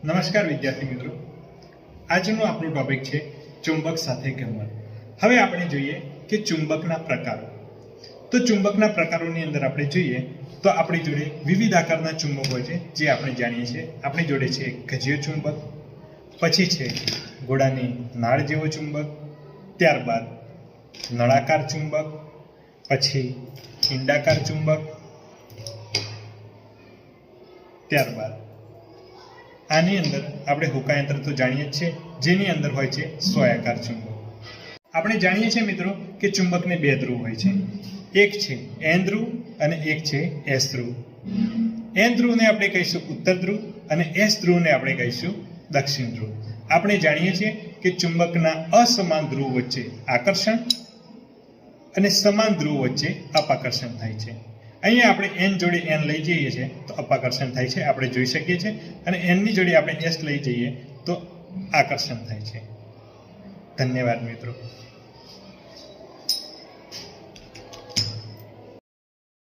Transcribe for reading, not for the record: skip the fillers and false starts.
નમસ્કાર વિદ્યાર્થી મિત્રો, આજનો આપણો ટોપિક છે ચુંબક સાથે ગમત. હવે આપણે જોઈએ કે ચુંબકના પ્રકારો. તો ચુંબકના પ્રકારોની અંદર આપણે જોઈએ તો આપણી જોડે વિવિધ આકારના ચુંબક હોય છે, જે આપણે જાણીએ છીએ. આપણી જોડે છે ગજિયો ચુંબક, પછી છે ઘોડાની નાળ જેવો ચુંબક, ત્યારબાદ નળાકાર ચુંબક, પછી ઈંડાકાર ચુંબક, ત્યારબાદ આની અંદર આપણે હોકાયંત્ર તો જાણીએ જ છીએ, જેની અંદર હોય છે સ્વયાકાર ચુંબક. આપણે જાણીએ છીએ મિત્રો કે ચુંબકને બે ધ્રુવ હોય છે, એક છે એન ધ્રુવ અને એક છે એસ ધ્રુવ. એન ધ્રુવને આપણે કહીશું ઉત્તર ધ્રુવ અને એસ ધ્રુવને આપણે કહીશું દક્ષિણ ધ્રુવ. આપણે જાણીએ છીએ કે ચુંબકના અસમાન ધ્રુવ વચ્ચે આકર્ષણ અને સમાન ધ્રુવ વચ્ચે અપાકર્ષણ થાય છે. અહીંયા આપણે એન જોડે એન લઈ જઈએ છીએ તો અપાકર્ષણ થાય છે, આપણે જોઈ શકીએ છીએ, અને એનની જોડે આપણે એસ લઈ જઈએ તો આકર્ષણ થાય છે. ધન્યવાદ મિત્રો.